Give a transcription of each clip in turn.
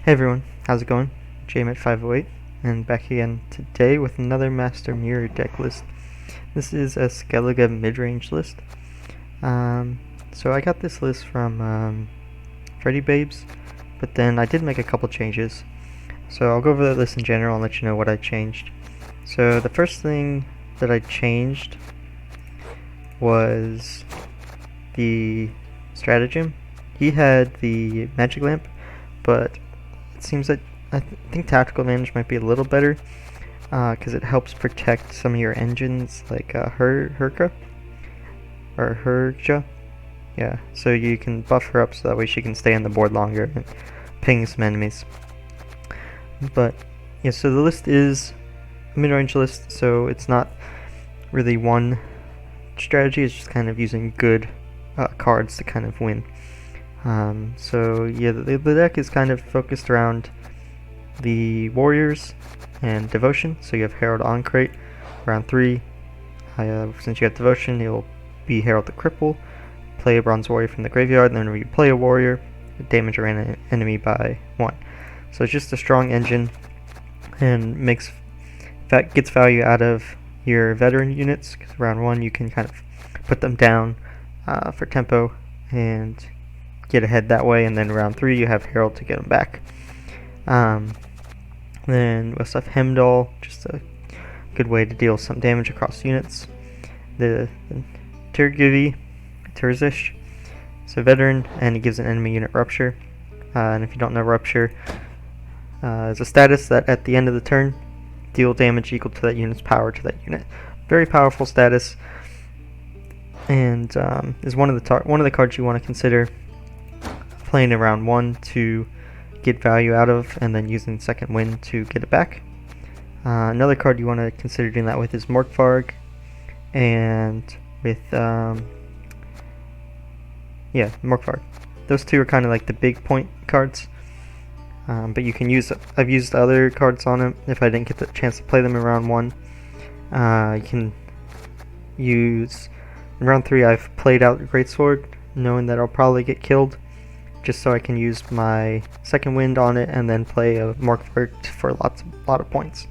Hey everyone, how's it going? JMet508, and back again today with another Master Mirror deck list. This is a Skellige midrange list. So I got this list from Freddy Babes, but then I did make a couple changes. So I'll go over the list in general and let you know what I changed. So the first thing that I changed was the stratagem. He had the magic lamp, but it seems that I think tactical advantage might be a little better because it helps protect some of your engines like Herka or Herja. Yeah, so you can buff her up so that way she can stay on the board longer and ping some enemies. But yeah, so the list is a mid-range list, so it's not really one strategy, it's just kind of using good cards to kind of win. So yeah, the deck is kind of focused around the Warriors and Devotion. So you have Harald on crate, round 3. Since you have Devotion, you'll be Harald the Cripple, play a Bronze Warrior from the graveyard, and then when you play a Warrior, damage your enemy by 1. So it's just a strong engine, and gets value out of your veteran units, because round 1 you can kind of put them down for tempo and get ahead that way, and then round 3 you have Harald to get them back. Then we also have Hemdall, just a good way to deal some damage across units. The Terzish, so veteran, and he gives an enemy unit Rupture. And if you don't know, Rupture is a status that at the end of the turn, deal damage equal to that unit's power to that unit. Very powerful status, and is one of the cards you want to consider playing in round 1 to get value out of, and then using second wind to get it back. Another card you want to consider doing that with is Morkvarg, and with Morkvarg. Those two are kind of like the big point cards, but you can use. I've used other cards on them if I didn't get the chance to play them in round 1. You can use in round 3. I've played out Greatsword, knowing that I'll probably get killed, just so I can use my second wind on it and then play a Morkvarg for a lot of points.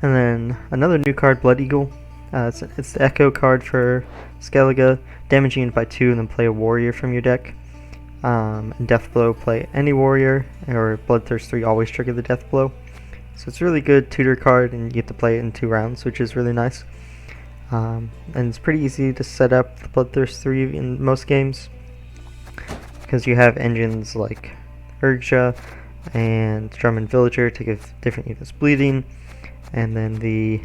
And then another new card, Blood Eagle. It's the Echo card for Skellige, damaging it by 2, and then play a warrior from your deck. And Deathblow, play any warrior, or Bloodthirst 3 always trigger the Deathblow. So it's a really good tutor card, and you get to play it in 2 rounds, which is really nice. And it's pretty easy to set up the Bloodthirst 3 in most games, because you have engines like Urja and Drummond Villager to give different units bleeding, and then the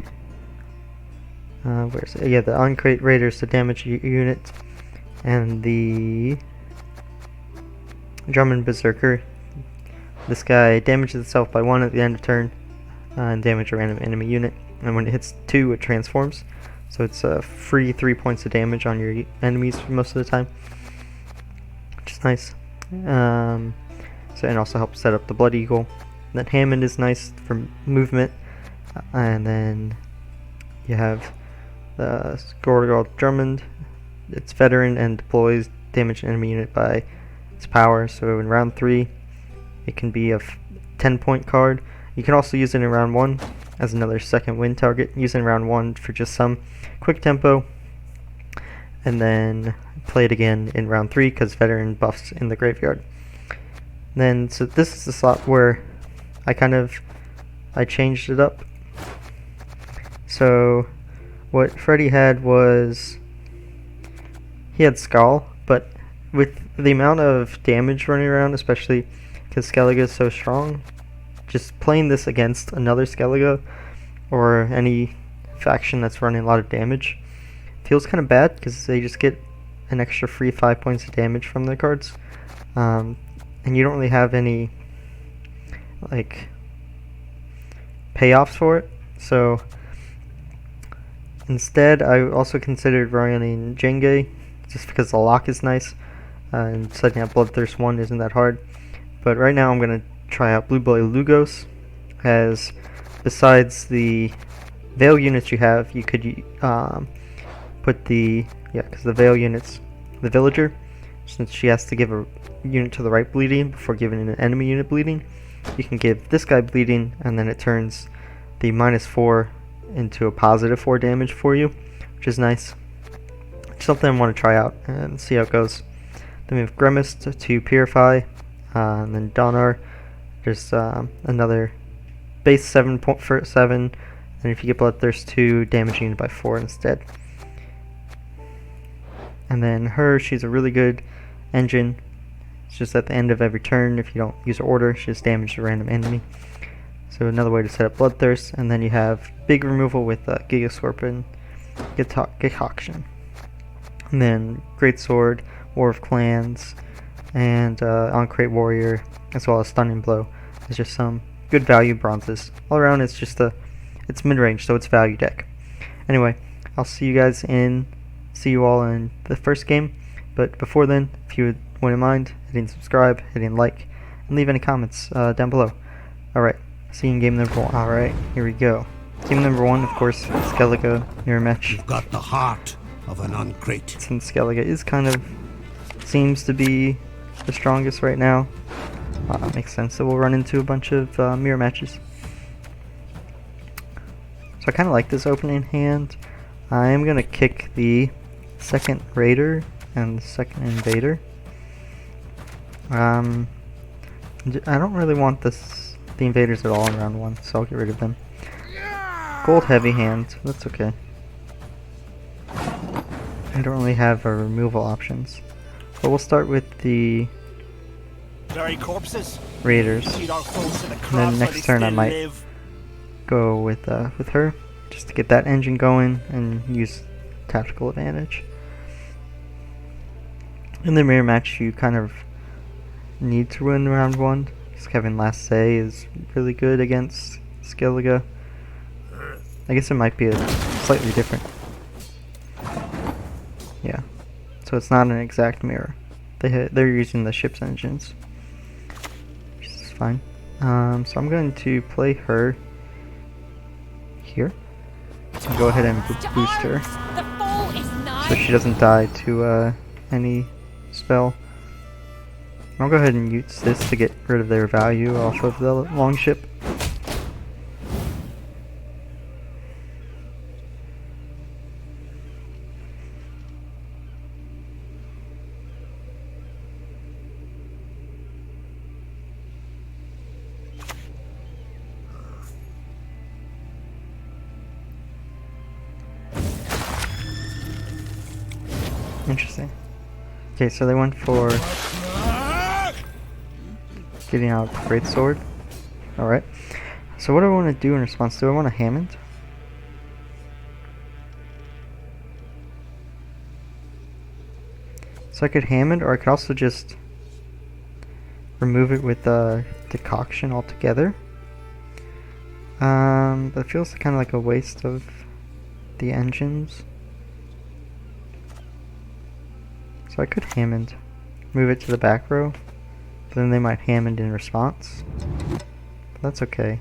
the on-crate Raiders to damage your unit, and the Drummond Berserker. This guy damages itself by 1 at the end of turn, and damage a random enemy unit, and when it hits 2 it transforms, so it's a free 3 points of damage on your enemies for most of the time, which is nice. And also helps set up the Blood Eagle. Then Hammond is nice for movement, and then you have the Gorgol Drummond. It's veteran and deploys damage an enemy unit by its power. So in round 3, it can be a 10-point card. You can also use it in round 1 as another second win target. Use it in round 1 for just some quick tempo, and then play it again in round 3 because veteran buffs in the graveyard. Then, so this is the slot where I changed it up. So what Freddy had was, he had Skull, but with the amount of damage running around, especially because Skellige is so strong, just playing this against another Skellige or any faction that's running a lot of damage feels kind of bad, because they just get an extra free 5 points of damage from their cards, and you don't really have any like payoffs for it. So instead, I also considered running Jenge, just because the lock is nice, and setting up Bloodthirst 1 isn't that hard. But right now I'm going to try out Blue Boy Lugos, as besides the Veil units you have, you could put because the Veil units, the Villager, since she has to give unit to the right bleeding before giving an enemy unit bleeding, you can give this guy bleeding, and then it turns the -4 into a +4 damage for you, which is nice. It's something I want to try out and see how it goes. Then we have Grimace to Purify, and then Donar. There's another base 7.7, and if you get Bloodthirst 2, damage unit by 4 instead. And then her, she's a really good engine. It's just at the end of every turn, if you don't use her order, she just damages a random enemy. So another way to set up Bloodthirst. And then you have big removal with Giga Scorpion, Gehoction. And then Greatsword, War of Clans, and On-Crate Warrior, as well as Stunning Blow. It's just some good value bronzes. All around, it's just it's mid-range, so it's value deck. Anyway, I'll see you all in the first game. But before then, if you wouldn't mind hitting subscribe, hitting like, and leave any comments down below. Alright, see you in game number 1. Alright, here we go. Game number 1, of course, Skellige mirror match. You've got the heart of an uncrate. Since Skellige is seems to be the strongest right now, makes sense that we'll run into a bunch of mirror matches. So I kind of like this opening hand. I am going to kick the second Raider and the second Invader. I don't really want the Invaders at all in round 1, so I'll get rid of them. Gold heavy hand, that's okay. I don't really have removal options. But we'll start with the Raiders. And then next turn I might go with her, just to get that engine going and use tactical advantage. In the mirror match, you kind of need to win round 1, because having last say is really good against Skellige. I guess it might be slightly different. Yeah, so it's not an exact mirror. They're using the ship's engines, which is fine. So I'm going to play her here. And go ahead and boost her, so she doesn't die to any spell. I'll go ahead and use this to get rid of their value off of the long ship. Interesting. Okay, so they went for getting out Greatsword. Alright. So what do I want to do in response? Do I want a Hammond? So I could Hammond, or I could also just remove it with Decoction altogether. But it feels kind of like a waste of the engines. So I could Hammond, move it to the back row, but then they might Hammond in response. But that's okay.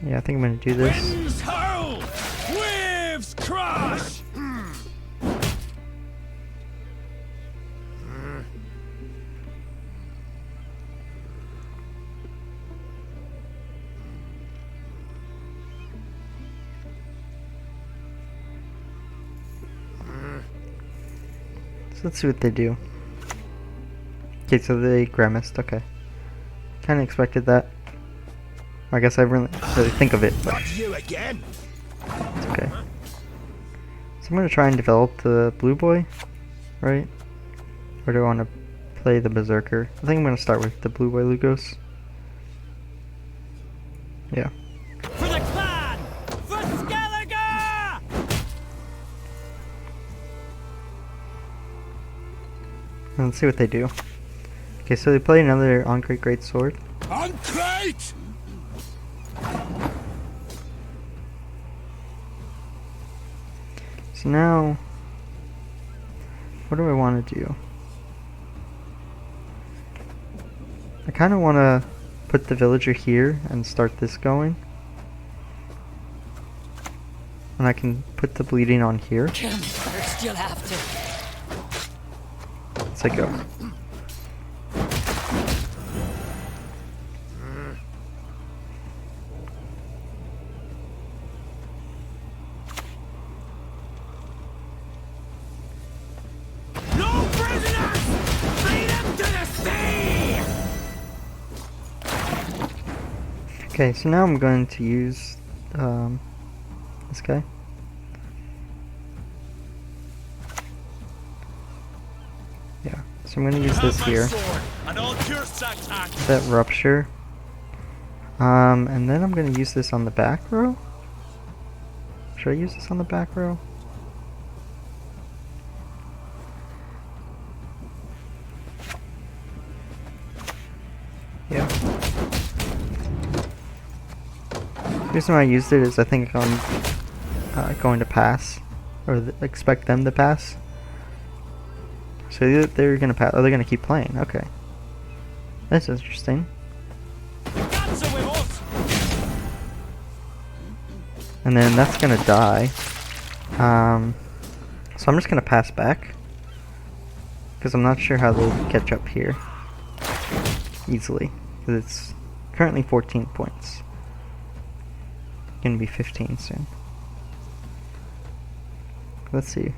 Yeah, I think I'm gonna do this. Winds howl, waves crash. Let's see what they do. Okay, so they grimaced. Okay, kind of expected that. I guess I really think of it, but Not you again. it's okay. So I'm gonna try and develop the blue boy, right? Or do I want to play the berserker? I think I'm gonna start with the blue boy Lugos. Yeah. For the clan, for Skellige. Let's see what they do. Okay, so they play another on-crate Greatsword. Uncrate. So now, what do I want to do? I kind of want to put the villager here and start this going. And I can put the bleeding on here. Kill me first, you'll have to. So go. No prisoners! Freedom to the sea! Okay, so now I'm going to use this guy. Yeah, so I'm going to use this here. And all your sack tack. That rupture. And then I'm going to use this on the back row. Should I use this on the back row? Yeah. The reason why I used it is I think I'm going to pass, or expect them to pass. So they're gonna pass. Oh, they're gonna keep playing. Okay, that's interesting. And then that's gonna die. So I'm just gonna pass back because I'm not sure how they'll catch up here easily. Because it's currently 14 points. Gonna be 15 soon. Let's see.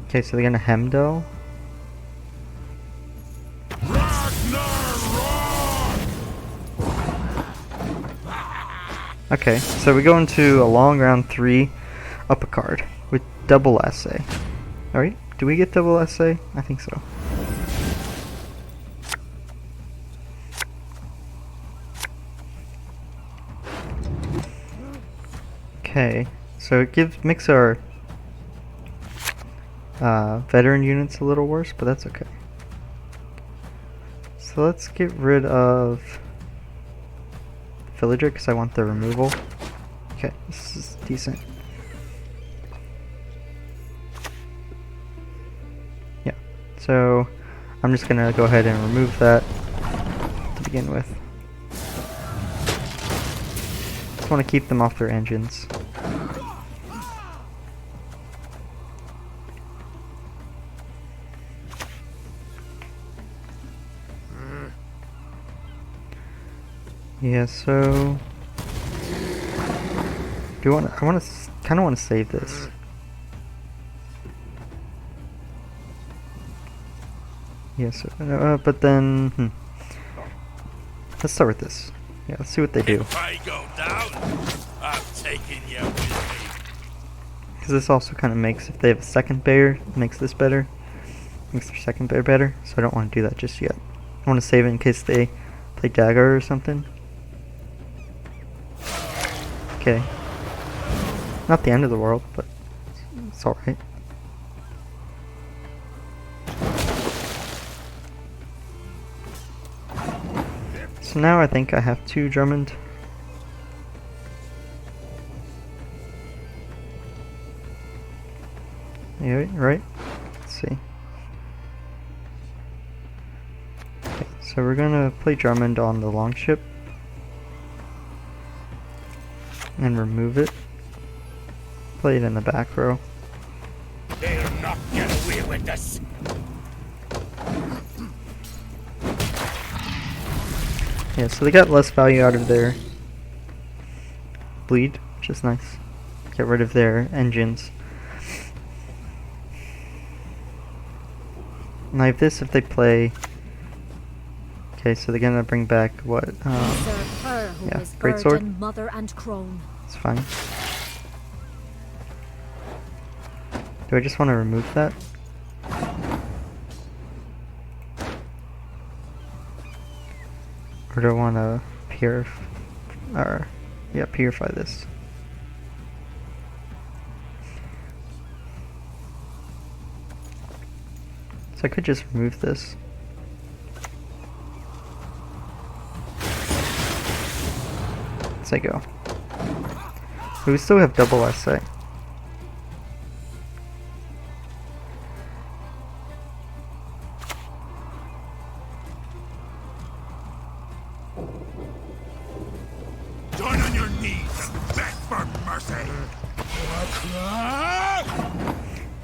Okay, so they're gonna Hemdell. Okay, so we go into a long round 3 up a card with double essay. Alright, do we get double essay? I think so. Okay, so it makes our veteran units a little worse, but that's okay. So let's get rid of Villager because I want the removal. Okay, this is decent. Yeah, so I'm just gonna go ahead and remove that to begin with. Just want to keep them off their engines. Yeah, so I kind of want to save this. Yeah, so but then let's start with this. Yeah, let's see what they do. If I go down, I'm taking you with me. Because this also kind of makes, if they have a second bear, it makes this better. Makes their second bear better. So I don't want to do that just yet. I want to save it in case they play dagger or something. Okay. Not the end of the world, but it's alright. So now I think I have 2 Drummond. Yeah, right? Let's see. Okay, so we're gonna play Drummond on the longship. And remove it. Play it in the back row. They'll not get away with this. Yeah, so they got less value out of their bleed, which is nice. Get rid of their engines. Now if they play... Okay, so they're gonna bring back what? Yeah, Greatsword. Mother and crone. It's fine. Do I just want to remove that? Or do I want to purify this? So I could just remove this. Let's go. But we still have double SA.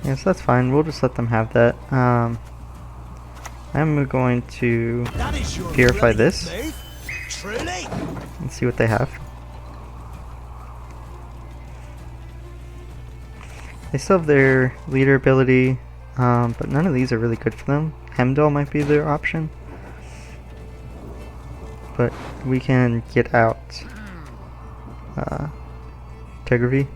Yes, that's fine. We'll just let them have that. I'm going to purify this and see what they have. They still have their leader ability, but none of these are really good for them. Hemdall might be their option, but we can get out Tegrity.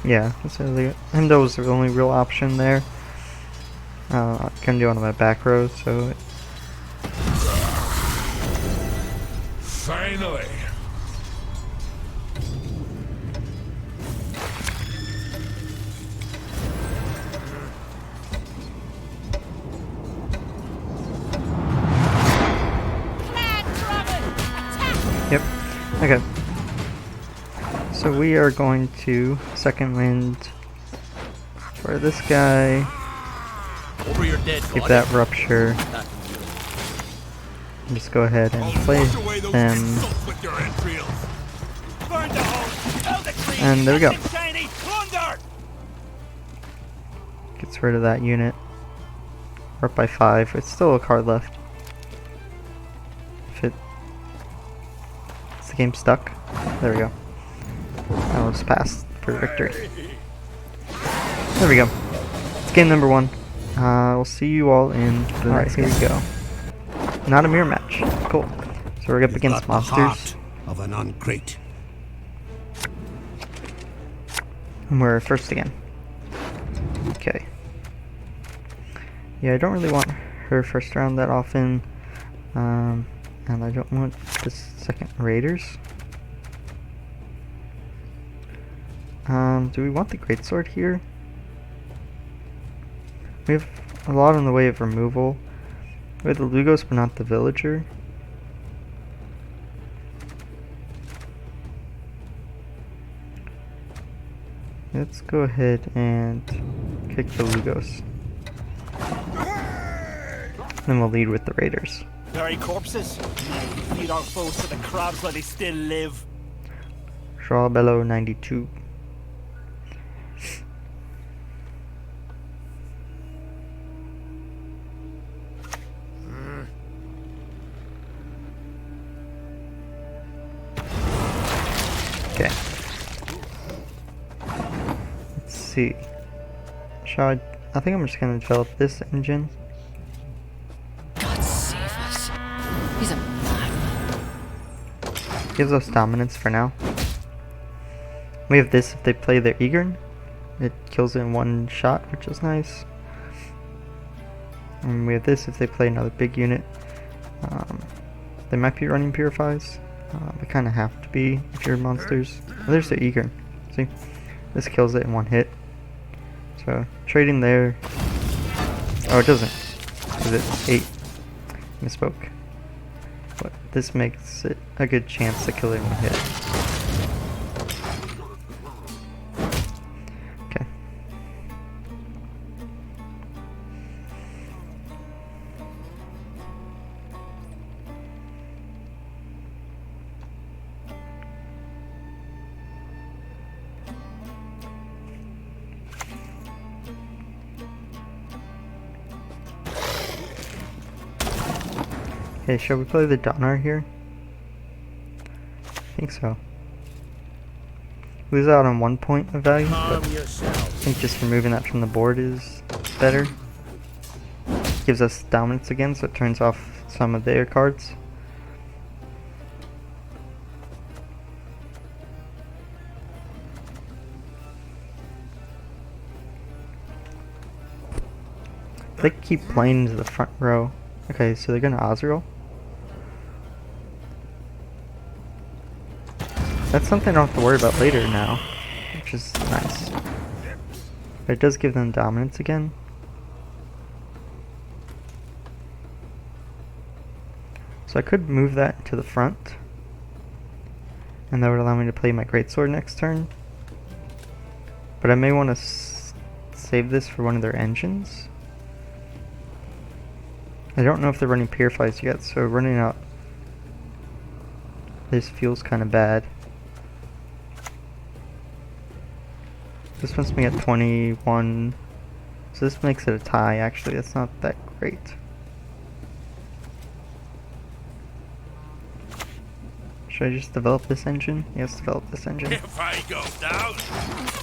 Yeah, Hemdall was the only real option there. I couldn't do one of my back rows, so. Finally. Yep. Okay. So we are going to second wind for this guy. Over your dead Keep body. that rupture. And just go ahead and play them. With your entrails. Burn the hole. And there we go. Shiny plunder. Gets rid of that unit. We're up by 5. It's still a card left. If it... Is the game stuck? There we go. That was passed for victory. There we go. It's game number 1. We'll see you all in the next game. Here we go. Not a mirror match. Cool. So we're up against monsters. Of an uncrate. And we're first again. Okay. Yeah, I don't really want her first round that often. And I don't want the second Raiders. Do we want the Greatsword here? We have a lot in the way of removal. We have the Lugos, but not the Villager. Let's go ahead and kick the Lugos. Then we'll lead with the Raiders. Very corpses. Feed our foes to the crabs while they still live. Shaw Bellow 92. Okay. Let's see. I think I'm just gonna develop this engine. God save us. He's a madman. Gives us dominance for now. We have this if they play their Egern. It kills it in one shot, which is nice. And we have this if they play another big unit. They might be running Purifies. They kind of have to be if you're monsters. Oh, there's their Egern. See? This kills it in one hit. So, trading there. Oh, it doesn't. Because it's 8. Misspoke. But this makes it a good chance to kill it in one hit. Okay. Okay, shall we play the Donner here? I think so. Lose out on 1 point of value, but I think just removing that from the board is better. Gives us dominance again, so it turns off some of their cards. They keep playing to the front row. Okay, so they're gonna Ozreal. That's something I don't have to worry about later now, which is nice. But it does give them dominance again. So I could move that to the front, and that would allow me to play my Greatsword next turn. But I may want to save this for one of their engines. I don't know if they're running Purifies yet, so running out this feels kind of bad. This puts me at 21, so this makes it a tie. Actually, that's not that great. Should I just develop this engine? Yes, develop this engine. If I go down,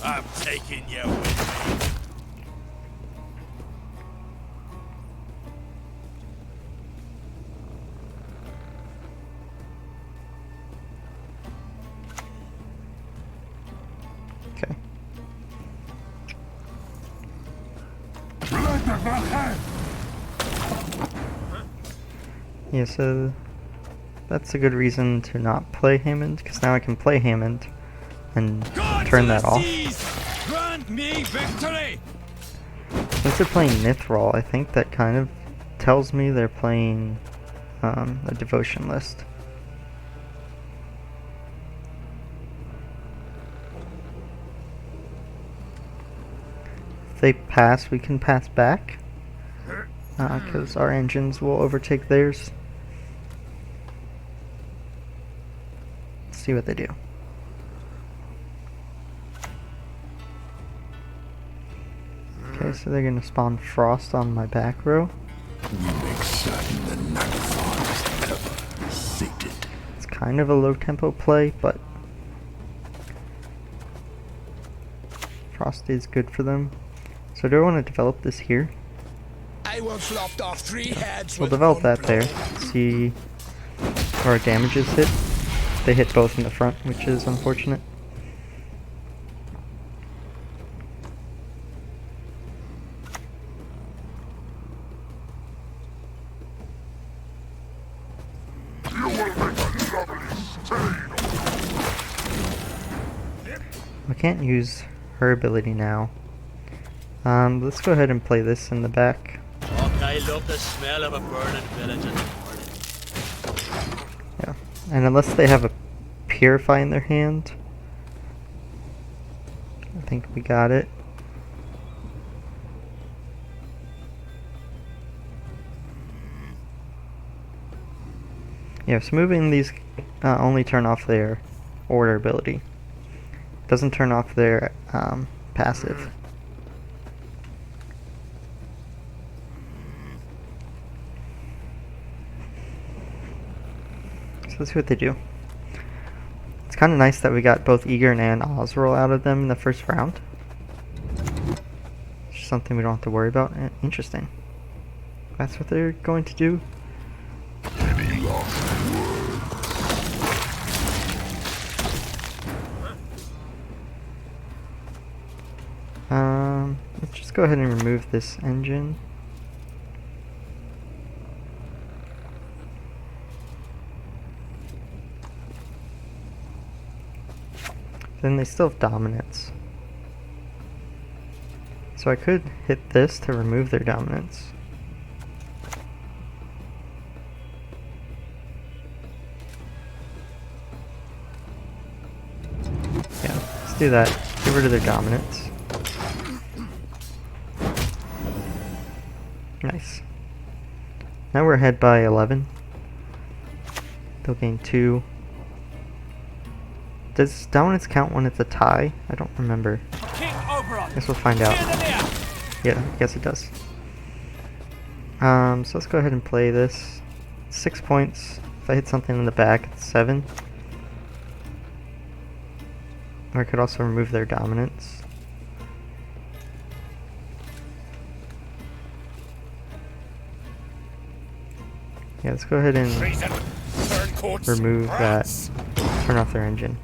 I'm taking you with me. Okay. Yeah, so that's a good reason to not play Hammond, because now I can play Hammond and turn that off. Grant me victory! Since they're playing Mithril, I think that kind of tells me they're playing a devotion list. If they pass, we can pass back, because our engines will overtake theirs. Let's see what they do. Okay, so they're gonna spawn Frost on my back row. Make certain the Nightfall is ever sated. It's kind of a low tempo play, but Frost is good for them. So do I want to develop this here? I once lopped off 3 heads. We'll with develop one that there. See where our damages hit. They hit both in the front, which is unfortunate. I can't use her ability now. Let's go ahead and play this in the back. Oh, I love the smell of a burning village in the morning. Yeah, and unless they have a Purify in their hand, I think we got it. Yeah, so moving these only turn off their order ability. Doesn't turn off their passive. So let's see what they do. It's kind of nice that we got both Eager and Osril out of them in the first round. It's just something we don't have to worry about. Interesting. That's what they're going to do. Let's just go ahead and remove this engine. Then they still have dominance. So I could hit this to remove their dominance. Yeah, let's do that. Get rid of their dominance. Nice. Now we're ahead by 11. They'll gain 2. Does dominance count when it's a tie? I don't remember. King Oberon! Guess we'll find out. Yeah, I guess it does. So let's go ahead and play this. 6 points. If I hit something in the back, it's 7. Or I could also remove their dominance. Yeah, let's go ahead and remove that. Turn off their engine.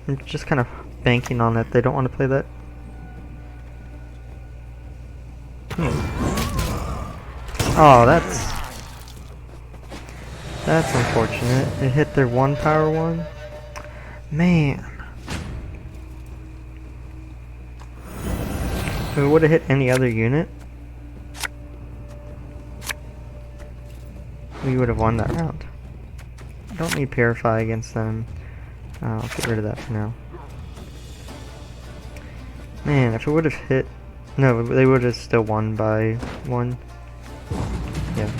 I'm just kind of banking on it. They don't want to play that. Oh, that's unfortunate. It hit their one power one. Man. If it would have hit any other unit, we would have won that round. Don't need Purify against them. I'll get rid of that for now. Man, if it would have hit... No, they would have still won by one. Yeah.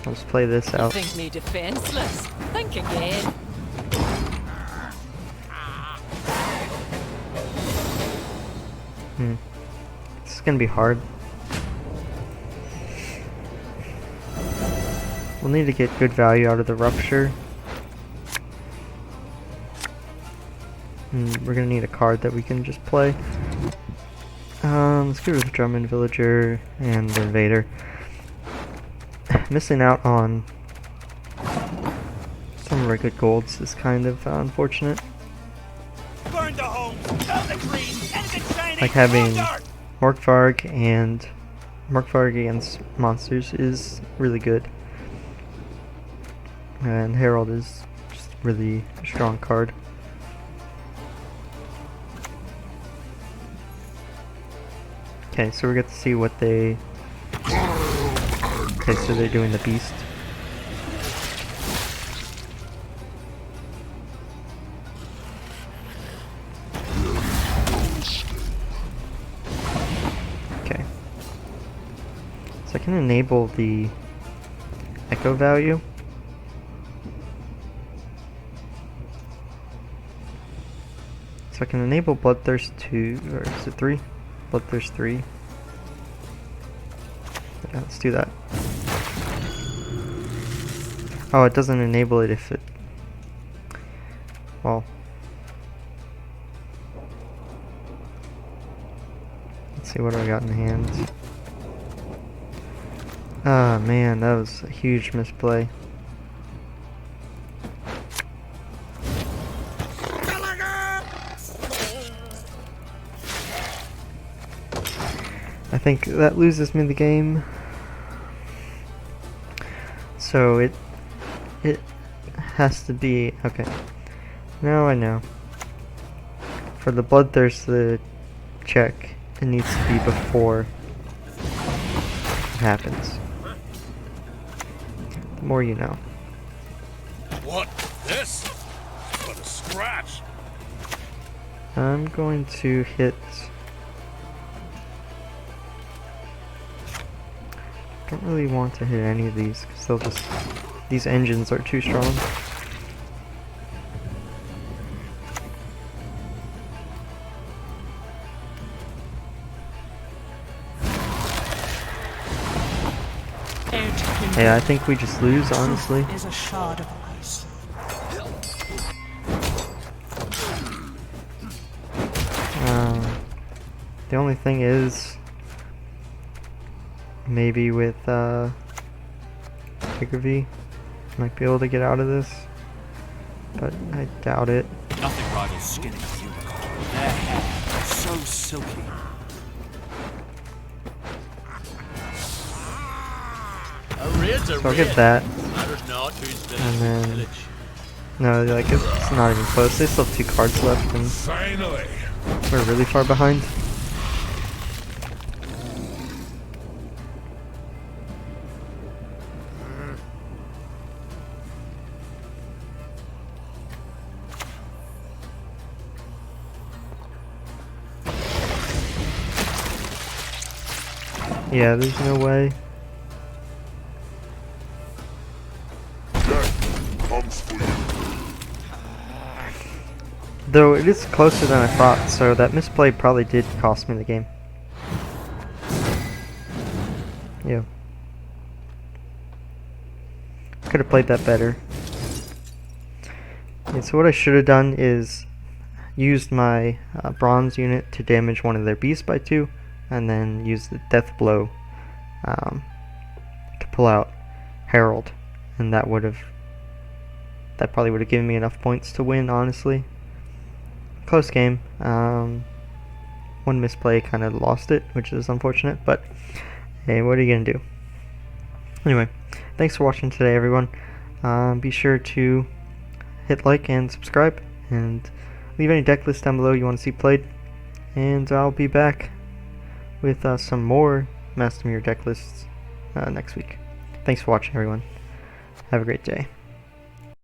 Let's play this out. Think me defenseless? Think again. This is gonna be hard. We'll need to get good value out of the Rupture. We're gonna need a card that we can just play. Let's get rid of the Drummond Villager and the Invader. Missing out on some of our good golds is kind of unfortunate. Burn the homes, burn the trees, anything shiny, Like having throw dirt. Morkvarg against monsters is really good. And Harald is just really a strong card. Okay, so we get to see what they... Okay, so they're doing the beast. Okay. So I can enable the echo value. So I can enable Bloodthirst 2, or is it 3? Bloodthirst 3. Yeah, let's do that. Oh, it doesn't enable it if it... Well... Let's see what I got in hand. Ah, man, that was a huge misplay. I think that loses me the game. So it has to be okay. Now I know. For the Bloodthirst, the check, it needs to be before it happens. The more you know. What? This? But a scratch. I'm going to hit. Don't really want to hit any of these because they'll just. These engines are too strong. Yeah, I think we just lose, honestly. Is a shard of ice. The only thing is, maybe with Bigger V, might be able to get out of this, but I doubt it. Nothing rivals skinning a unicorn. Their hair is so silky. A raid's a So I'll raid. get that, Matters not who's village and then village. no, like it's not even close. They still have 2 cards left, and Finally. we're really far behind. Yeah, there's no way. Comes for you. Though it is closer than I thought, so that misplay probably did cost me the game. Yeah. Could have played that better. Yeah, so what I should have done is used my bronze unit to damage one of their beasts by 2, and then use the death blow to pull out Harald, and that probably would have given me enough points to win, honestly. Close game. One misplay kind of lost it, which is unfortunate, but Hey, what are you gonna do? Anyway, thanks for watching today, everyone. Be sure to hit like and subscribe, and leave any deck lists down below you want to see played. And I'll be back with some more Master Mirror deck lists next week. Thanks for watching, everyone. Have a great day.